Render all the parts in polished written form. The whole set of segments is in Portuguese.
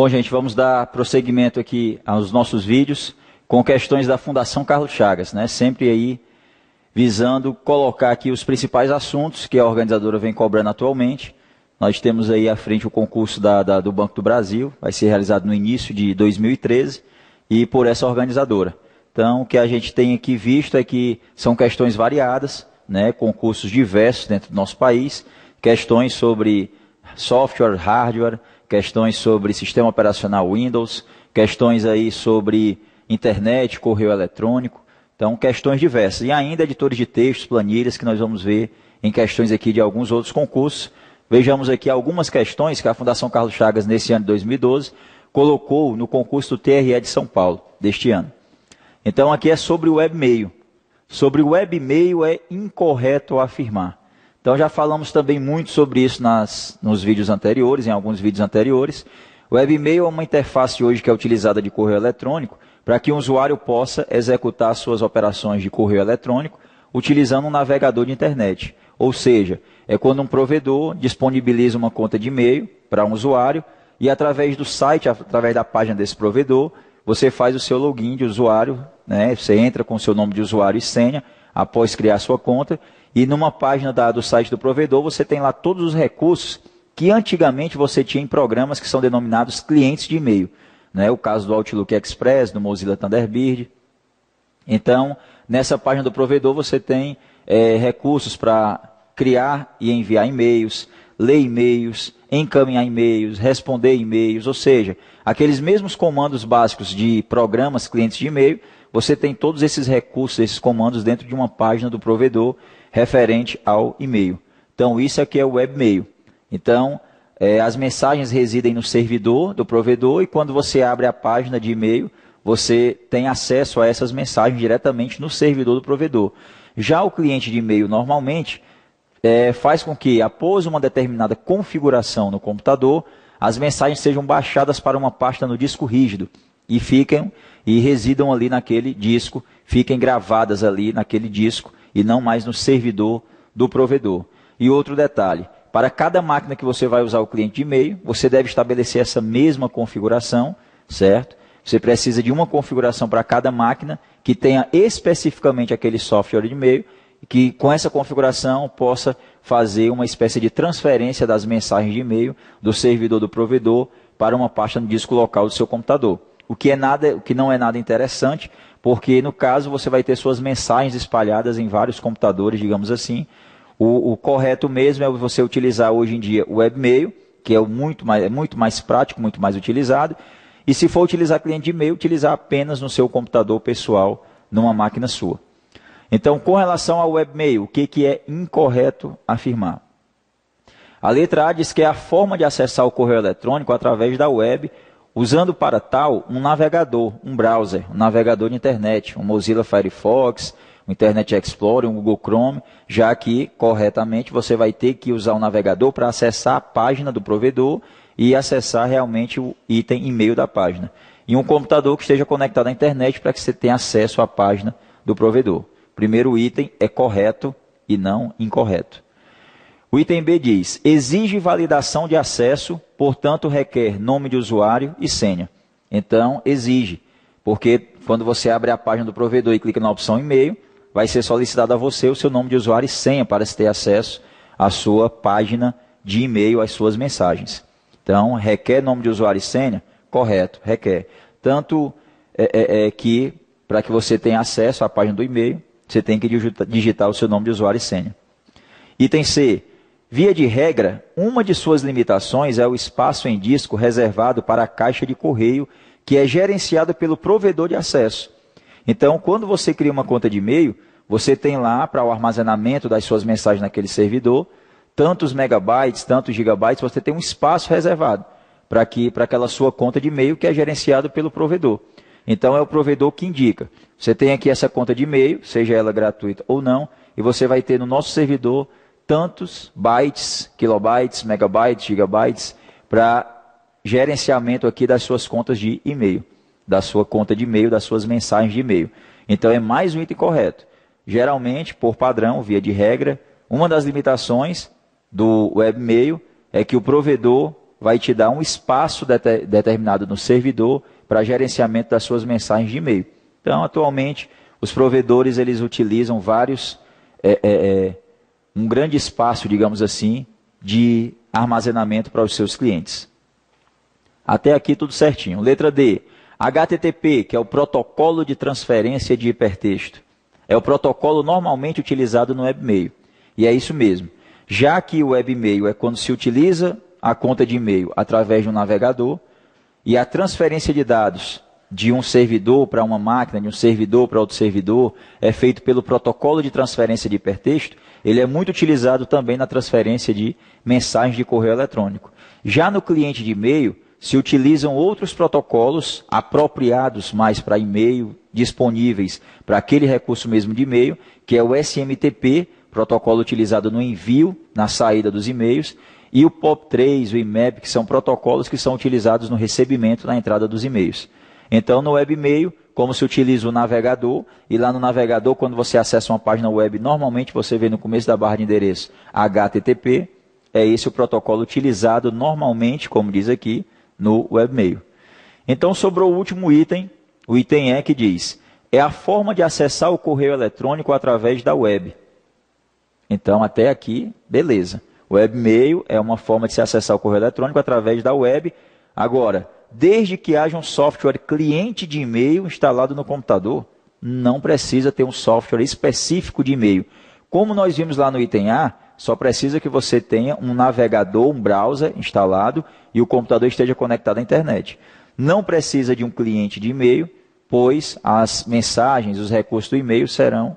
Bom, gente, vamos dar prosseguimento aqui aos nossos vídeos com questões da Fundação Carlos Chagas, né? Sempre aí visando colocar aqui os principais assuntos que a organizadora vem cobrando atualmente. Nós temos aí à frente o concurso do Banco do Brasil, vai ser realizado no início de 2013 e por essa organizadora. Então, o que a gente tem aqui visto é que são questões variadas, né? Concursos diversos dentro do nosso país, questões sobre software, hardware, questões sobre sistema operacional Windows, questões aí sobre internet, correio eletrônico, então questões diversas. E ainda editores de textos, planilhas, que nós vamos ver em questões aqui de alguns outros concursos. Vejamos aqui algumas questões que a Fundação Carlos Chagas, nesse ano de 2012, colocou no concurso do TRE de São Paulo, deste ano. Então aqui é sobre o webmail. Sobre o webmail é incorreto afirmar. Então já falamos também muito sobre isso nos vídeos anteriores, em alguns vídeos anteriores. O webmail é uma interface hoje que é utilizada de correio eletrônico para que o usuário possa executar suas operações de correio eletrônico utilizando um navegador de internet. Ou seja, é quando um provedor disponibiliza uma conta de e-mail para um usuário e através do site, através da página desse provedor, você faz o seu login de usuário, né? Você entra com o seu nome de usuário e senha após criar sua conta. E numa página do site do provedor, você tem lá todos os recursos que antigamente você tinha em programas que são denominados clientes de e-mail. Né? O caso do Outlook Express, do Mozilla Thunderbird. Então, nessa página do provedor, você tem recursos para criar e enviar e-mails, ler e-mails, encaminhar e-mails, responder e-mails, ou seja, aqueles mesmos comandos básicos de programas clientes de e-mail, você tem todos esses recursos, esses comandos dentro de uma página do provedor referente ao e-mail. Então, isso aqui é o webmail. Então, as mensagens residem no servidor do provedor e quando você abre a página de e-mail, você tem acesso a essas mensagens diretamente no servidor do provedor. Já o cliente de e-mail, normalmente, faz com que, após uma determinada configuração no computador, as mensagens sejam baixadas para uma pasta no disco rígido e residam ali naquele disco, fiquem gravadas ali naquele disco, e não mais no servidor do provedor. E outro detalhe, para cada máquina que você vai usar o cliente de e-mail, você deve estabelecer essa mesma configuração, certo? Você precisa de uma configuração para cada máquina que tenha especificamente aquele software de e-mail, e que com essa configuração possa fazer uma espécie de transferência das mensagens de e-mail do servidor do provedor para uma pasta no disco local do seu computador. O que não é nada interessante, porque no caso você vai ter suas mensagens espalhadas em vários computadores, digamos assim. O correto mesmo é você utilizar hoje em dia o webmail, que é muito mais prático, muito mais utilizado. E se for utilizar cliente de e-mail, utilizar apenas no seu computador pessoal, numa máquina sua. Então, com relação ao webmail, o que é incorreto afirmar? A letra A diz que é a forma de acessar o correio eletrônico através da web, usando para tal um navegador, um browser, um navegador de internet, um Mozilla Firefox, um Internet Explorer, um Google Chrome, já que, corretamente, você vai ter que usar um navegador para acessar a página do provedor e acessar realmente o item e-mail da página. E um computador que esteja conectado à internet para que você tenha acesso à página do provedor. Primeiro item é correto e não incorreto. O item B diz, exige validação de acesso, portanto requer nome de usuário e senha. Então, exige, porque quando você abre a página do provedor e clica na opção e-mail, vai ser solicitado a você o seu nome de usuário e senha para se ter acesso à sua página de e-mail, às suas mensagens. Então, requer nome de usuário e senha? Correto, requer. Tanto que, para que você tenha acesso à página do e-mail, você tem que digitar o seu nome de usuário e senha. Item C. Via de regra, uma de suas limitações é o espaço em disco reservado para a caixa de correio, que é gerenciado pelo provedor de acesso. Então, quando você cria uma conta de e-mail, você tem lá para o armazenamento das suas mensagens naquele servidor, tantos megabytes, tantos gigabytes, você tem um espaço reservado para aquela sua conta de e-mail que é gerenciado pelo provedor. Então, é o provedor que indica. Você tem aqui essa conta de e-mail, seja ela gratuita ou não, e você vai ter no nosso servidor tantos bytes, kilobytes, megabytes, gigabytes, para gerenciamento aqui das suas contas de e-mail, da sua conta de e-mail, das suas mensagens de e-mail. Então, é mais um item correto. Geralmente, por padrão, via de regra, uma das limitações do webmail é que o provedor vai te dar um espaço determinado no servidor para gerenciamento das suas mensagens de e-mail. Então, atualmente, os provedores eles utilizam um grande espaço, digamos assim, de armazenamento para os seus clientes. Até aqui tudo certinho. Letra D. HTTP, que é o protocolo de transferência de hipertexto. É o protocolo normalmente utilizado no webmail. E é isso mesmo. Já que o webmail é quando se utiliza a conta de e-mail através de um navegador, e a transferência de dados de um servidor para uma máquina, de um servidor para outro servidor, é feito pelo protocolo de transferência de hipertexto, ele é muito utilizado também na transferência de mensagens de correio eletrônico. Já no cliente de e-mail, se utilizam outros protocolos apropriados mais para e-mail, disponíveis para aquele recurso mesmo de e-mail, que é o SMTP, protocolo utilizado no envio, na saída dos e-mails, e o POP3, o IMAP, que são protocolos que são utilizados no recebimento, na entrada dos e-mails. Então, no webmail, como se utiliza o navegador, e lá no navegador, quando você acessa uma página web, normalmente você vê no começo da barra de endereço HTTP, é esse o protocolo utilizado normalmente, como diz aqui, no webmail. Então, sobrou o último item, o item E, que diz, é a forma de acessar o correio eletrônico através da web. Então, até aqui, beleza. O webmail é uma forma de se acessar o correio eletrônico através da web. Agora, desde que haja um software cliente de e-mail instalado no computador, não precisa ter um software específico de e-mail. Como nós vimos lá no item A, só precisa que você tenha um navegador, um browser instalado e o computador esteja conectado à internet. Não precisa de um cliente de e-mail, pois as mensagens, os recursos do e-mail serão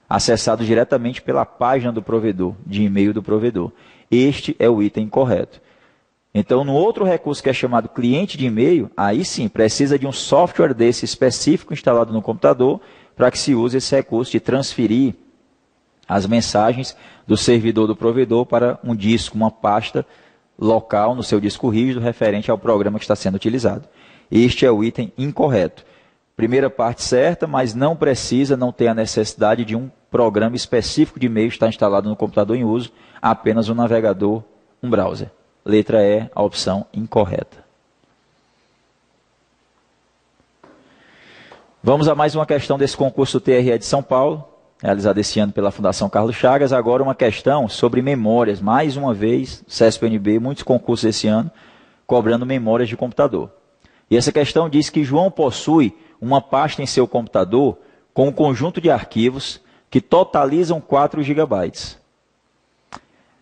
acessados diretamente pela página do provedor, de e-mail do provedor. Este é o item correto. Então, no outro recurso que é chamado cliente de e-mail, aí sim, precisa de um software desse específico instalado no computador para que se use esse recurso de transferir as mensagens do servidor do provedor para um disco, uma pasta local no seu disco rígido referente ao programa que está sendo utilizado. Este é o item incorreto. Primeira parte certa, mas não precisa, não tem a necessidade de um programa específico de e-mail estar instalado no computador em uso, apenas um navegador, um browser. Letra E, a opção incorreta. Vamos a mais uma questão desse concurso TRE de São Paulo, realizado esse ano pela Fundação Carlos Chagas. Agora uma questão sobre memórias. Mais uma vez, CESP-UNB, muitos concursos esse ano, cobrando memórias de computador. E essa questão diz que João possui uma pasta em seu computador com um conjunto de arquivos que totalizam 4 GB.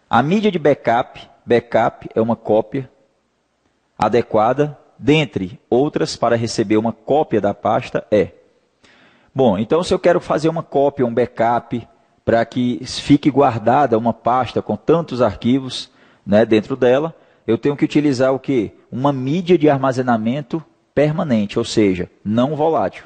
A mídia de backup é uma cópia adequada, dentre outras, para receber uma cópia da pasta é. Bom, então se eu quero fazer uma cópia, um backup, para que fique guardada uma pasta com tantos arquivos, né, dentro dela, eu tenho que utilizar o quê? Uma mídia de armazenamento permanente, ou seja, não volátil.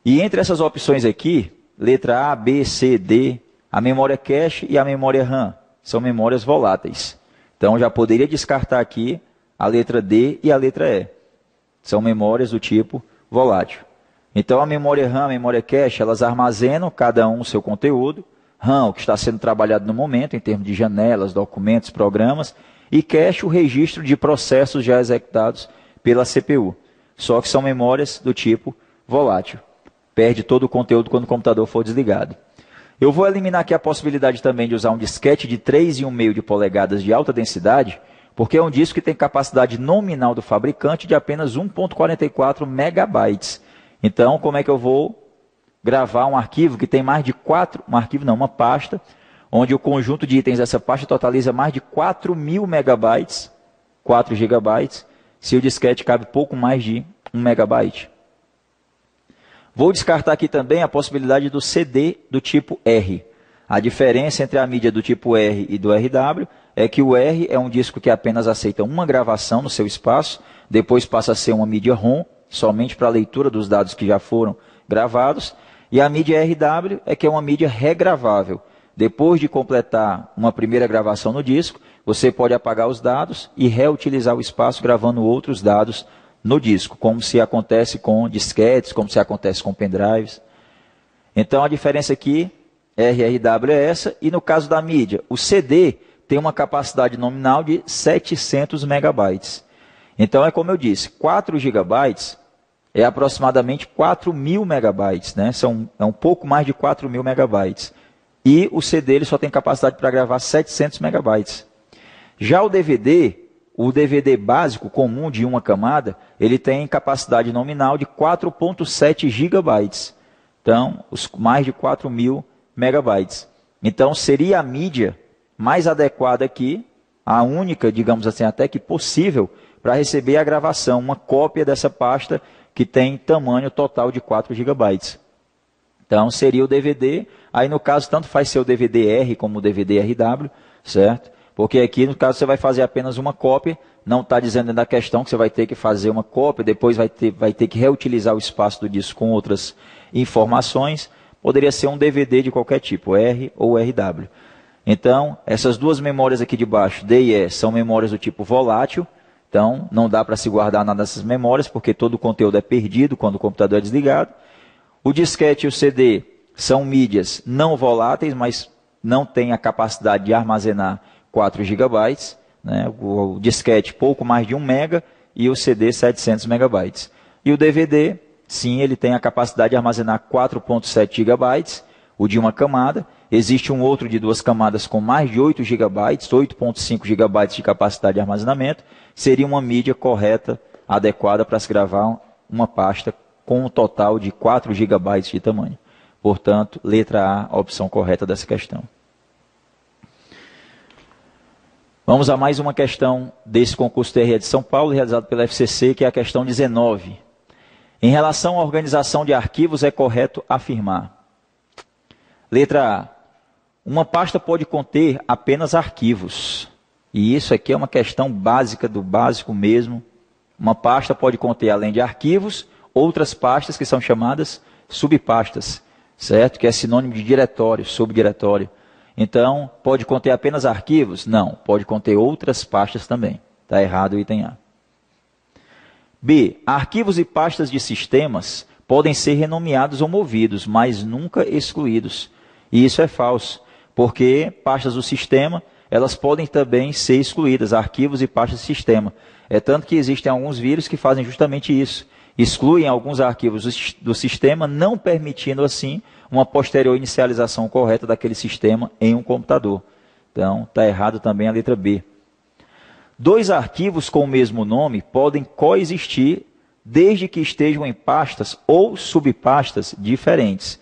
E entre essas opções aqui, letra A, B, C, D, a memória cache e a memória RAM são memórias voláteis. Então, já poderia descartar aqui a letra D e a letra E. São memórias do tipo volátil. Então, a memória RAM, a memória cache, elas armazenam cada um o seu conteúdo. RAM, o que está sendo trabalhado no momento, em termos de janelas, documentos, programas. E cache, o registro de processos já executados pela CPU. Só que são memórias do tipo volátil. Perde todo o conteúdo quando o computador for desligado. Eu vou eliminar aqui a possibilidade também de usar um disquete de 3,5 de polegadas de alta densidade, porque é um disco que tem capacidade nominal do fabricante de apenas 1,44 megabytes. Então, como é que eu vou gravar um arquivo que tem mais de 4... uma pasta, onde o conjunto de itens dessa pasta totaliza mais de 4.000 megabytes, 4 gigabytes, se o disquete cabe pouco mais de 1 megabyte. Vou descartar aqui também a possibilidade do CD do tipo R. A diferença entre a mídia do tipo R e do RW é que o R é um disco que apenas aceita uma gravação no seu espaço, depois passa a ser uma mídia ROM, somente para a leitura dos dados que já foram gravados, e a mídia RW é que é uma mídia regravável. Depois de completar uma primeira gravação no disco, você pode apagar os dados e reutilizar o espaço gravando outros dados no disco, como se acontece com disquetes, como se acontece com pendrives. Então a diferença aqui, RRW é essa, e no caso da mídia, o CD tem uma capacidade nominal de 700 megabytes. Então, é como eu disse, 4 gigabytes é aproximadamente 4.000 megabytes, né? É um pouco mais de 4.000 megabytes. E o CD ele só tem capacidade para gravar 700 megabytes. Já o DVD básico, comum de uma camada, ele tem capacidade nominal de 4.7 gigabytes. Então, mais de 4.000 megabytes. Então, seria a mídia mais adequada aqui, a única, digamos assim, até que possível, para receber a gravação, uma cópia dessa pasta que tem tamanho total de 4 gigabytes. Então, seria o DVD. Aí, no caso, tanto faz ser o DVD-R como o DVD-RW, certo? Porque aqui, no caso, você vai fazer apenas uma cópia. Não está dizendo dentro da questão que você vai ter que fazer uma cópia, depois vai ter que reutilizar o espaço do disco com outras informações. Poderia ser um DVD de qualquer tipo, R ou RW. Então, essas duas memórias aqui de baixo, D e E, são memórias do tipo volátil. Então, não dá para se guardar nada dessas memórias, porque todo o conteúdo é perdido quando o computador é desligado. O disquete e o CD são mídias não voláteis, mas não têm a capacidade de armazenar 4 GB. Né? O disquete pouco mais de 1 MB e o CD 700 MB. E o DVD, sim, ele tem a capacidade de armazenar 4.7 GB, o de uma camada. Existe um outro de 2 camadas com mais de 8 GB, 8.5 GB de capacidade de armazenamento. Seria uma mídia correta, adequada para se gravar uma pasta com um total de 4 GB de tamanho. Portanto, letra A, a opção correta dessa questão. Vamos a mais uma questão desse concurso TRE de São Paulo, realizado pela FCC, que é a questão 19. Em relação à organização de arquivos, é correto afirmar. Letra A. Uma pasta pode conter apenas arquivos. E isso aqui é uma questão básica do básico mesmo. Uma pasta pode conter, além de arquivos, outras pastas que são chamadas subpastas, certo? Que é sinônimo de diretório, subdiretório. Então, pode conter apenas arquivos? Não, pode conter outras pastas também. Está errado o item A. B. Arquivos e pastas de sistemas podem ser renomeados ou movidos, mas nunca excluídos. E isso é falso, porque pastas do sistema, elas podem também ser excluídas, arquivos e pastas de sistema. É tanto que existem alguns vírus que fazem justamente isso. Excluem alguns arquivos do sistema, não permitindo assim uma posterior inicialização correta daquele sistema em um computador. Então, está errado também a letra B. 2 arquivos com o mesmo nome podem coexistir desde que estejam em pastas ou subpastas diferentes.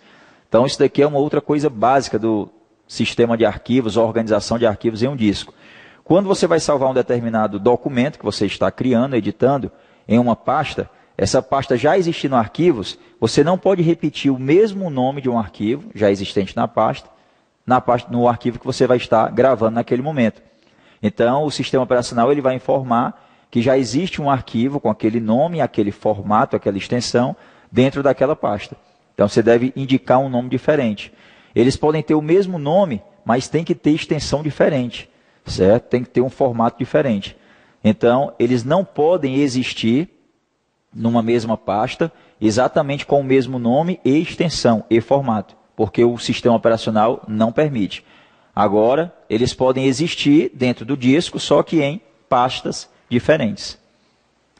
Então, isso daqui é uma outra coisa básica do sistema de arquivos, organização de arquivos em um disco. Quando você vai salvar um determinado documento que você está criando, editando, em uma pasta, essa pasta já existindo arquivos, você não pode repetir o mesmo nome de um arquivo já existente na pasta, no arquivo que você vai estar gravando naquele momento. Então, o sistema operacional ele vai informar que já existe um arquivo com aquele nome, aquele formato, aquela extensão, dentro daquela pasta. Então, você deve indicar um nome diferente. Eles podem ter o mesmo nome, mas tem que ter extensão diferente, certo? Tem que ter um formato diferente. Então, eles não podem existir numa mesma pasta, exatamente com o mesmo nome e extensão e formato, porque o sistema operacional não permite. Agora, eles podem existir dentro do disco, só que em pastas diferentes.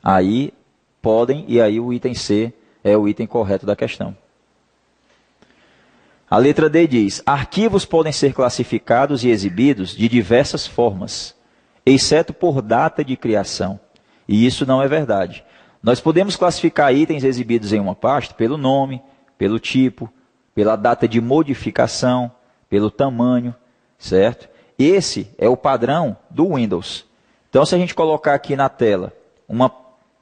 Aí podem, e aí o item C é o item correto da questão. A letra D diz, arquivos podem ser classificados e exibidos de diversas formas, exceto por data de criação. E isso não é verdade. Nós podemos classificar itens exibidos em uma pasta pelo nome, pelo tipo, pela data de modificação, pelo tamanho, certo? Esse é o padrão do Windows. Então, se a gente colocar aqui na tela uma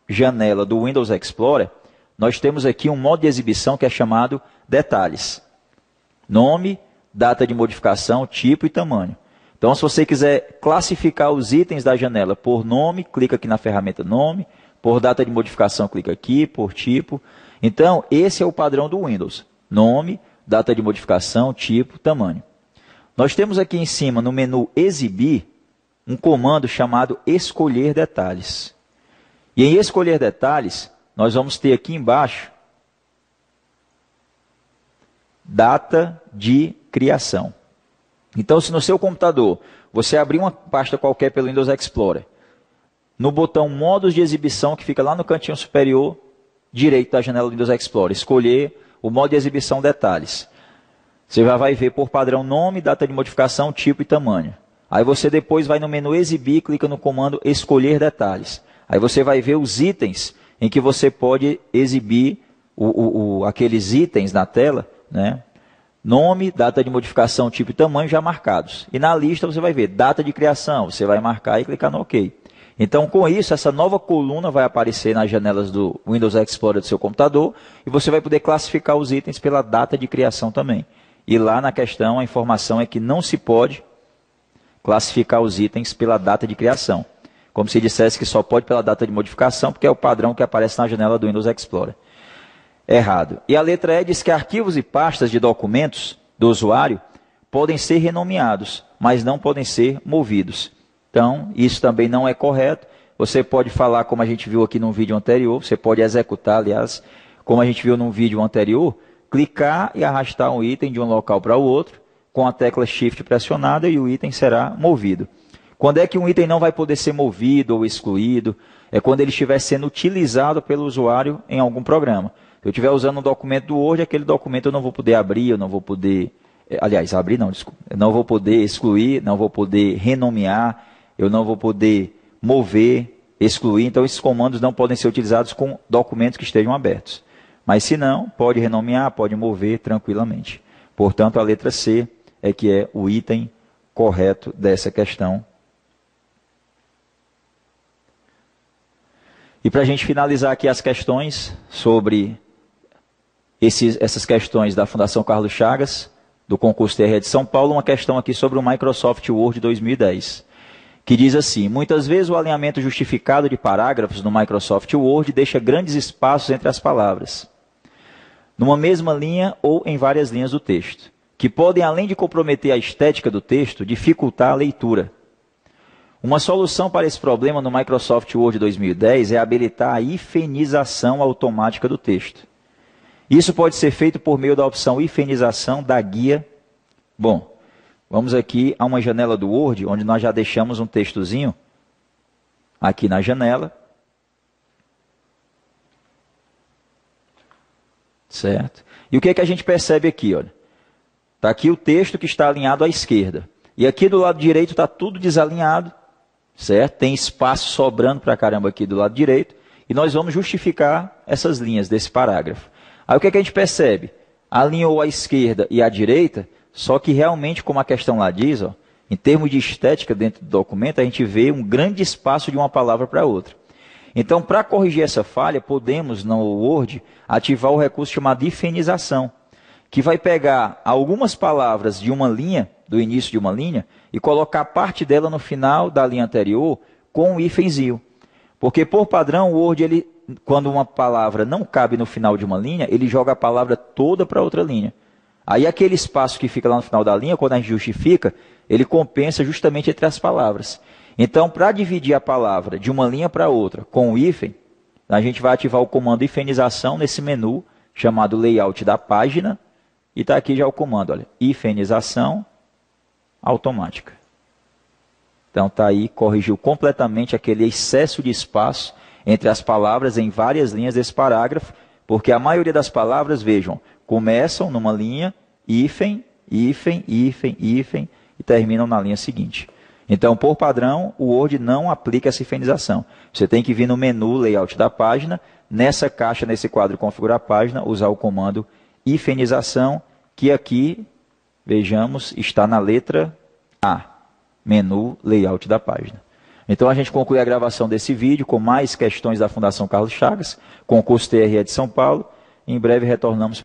janela do Windows Explorer, nós temos aqui um modo de exibição que é chamado detalhes. Nome, data de modificação, tipo e tamanho. Então, se você quiser classificar os itens da janela por nome, clica aqui na ferramenta nome, por data de modificação, clica aqui, por tipo. Então, esse é o padrão do Windows. Nome, data de modificação, tipo, tamanho. Nós temos aqui em cima, no menu Exibir, um comando chamado Escolher Detalhes. E em Escolher Detalhes, nós vamos ter aqui embaixo Data de criação. Então, se no seu computador você abrir uma pasta qualquer pelo Windows Explorer, no botão modos de exibição, que fica lá no cantinho superior direito da janela do Windows Explorer, escolher o modo de exibição detalhes. Você já vai ver por padrão nome, data de modificação, tipo e tamanho. Aí você depois vai no menu exibir, clica no comando escolher detalhes. Aí você vai ver os itens em que você pode exibir aqueles itens na tela, né? Nome, data de modificação, tipo e tamanho já marcados. E na lista você vai ver data de criação, você vai marcar e clicar no OK. Então, com isso, essa nova coluna vai aparecer nas janelas do Windows Explorer do seu computador e você vai poder classificar os itens pela data de criação também. E lá na questão, a informação é que não se pode classificar os itens pela data de criação. Como se dissesse que só pode pela data de modificação, porque é o padrão que aparece na janela do Windows Explorer. Errado. E a letra E diz que arquivos e pastas de documentos do usuário podem ser renomeados, mas não podem ser movidos. Então, isso também não é correto. Você pode falar, como a gente viu aqui no vídeo anterior, você pode executar, aliás, como a gente viu no vídeo anterior, clicar e arrastar um item de um local para o outro, com a tecla Shift pressionada e o item será movido. Quando é que um item não vai poder ser movido ou excluído? É quando ele estiver sendo utilizado pelo usuário em algum programa. Se eu estiver usando um documento do Word, aquele documento eu não vou poder abrir, eu não vou poder... Aliás, abrir não, desculpa. Eu não vou poder excluir, não vou poder renomear, eu não vou poder mover, excluir. Então, esses comandos não podem ser utilizados com documentos que estejam abertos. Mas, se não, pode renomear, pode mover tranquilamente. Portanto, a letra C é que é o item correto dessa questão. E para a gente finalizar aqui as questões sobre essas questões da Fundação Carlos Chagas, do concurso TRE de São Paulo, uma questão aqui sobre o Microsoft Word 2010, que diz assim: muitas vezes o alinhamento justificado de parágrafos no Microsoft Word deixa grandes espaços entre as palavras, numa mesma linha ou em várias linhas do texto, que podem, além de comprometer a estética do texto, dificultar a leitura. Uma solução para esse problema no Microsoft Word 2010 é habilitar a hifenização automática do texto. Isso pode ser feito por meio da opção hifenização da guia. Bom, vamos aqui a uma janela do Word, onde nós já deixamos um textozinho aqui na janela. Certo? E o que é que a gente percebe aqui? Está aqui o texto que está alinhado à esquerda. E aqui do lado direito está tudo desalinhado. Certo? Tem espaço sobrando para caramba aqui do lado direito. E nós vamos justificar essas linhas desse parágrafo. Aí o que é que a gente percebe? Alinhou à esquerda e à direita, só que realmente, como a questão lá diz, em termos de estética dentro do documento, a gente vê um grande espaço de uma palavra para outra. Então, para corrigir essa falha, podemos, no Word, ativar o recurso chamado hifenização, que vai pegar algumas palavras de uma linha, do início de uma linha, e colocar parte dela no final da linha anterior com um hífenzinho. Porque, por padrão, o Word, quando uma palavra não cabe no final de uma linha, ele joga a palavra toda para outra linha. Aí aquele espaço que fica lá no final da linha, quando a gente justifica, ele compensa justamente entre as palavras. Então, para dividir a palavra de uma linha para outra com o hífen, a gente vai ativar o comando hifenização nesse menu, chamado layout da página, e está aqui já o comando, olha, hifenização automática. Então está aí, corrigiu completamente aquele excesso de espaço entre as palavras em várias linhas desse parágrafo, porque a maioria das palavras, vejam, começam numa linha, hífen, hífen, hífen, hífen, e terminam na linha seguinte. Então, por padrão, o Word não aplica essa hifenização. Você tem que vir no menu layout da página, nessa caixa, nesse quadro configurar página, usar o comando hifenização, que aqui, vejamos, está na letra A, menu layout da página. Então a gente conclui a gravação desse vídeo com mais questões da Fundação Carlos Chagas, concurso TRE de São Paulo. Em breve retornamos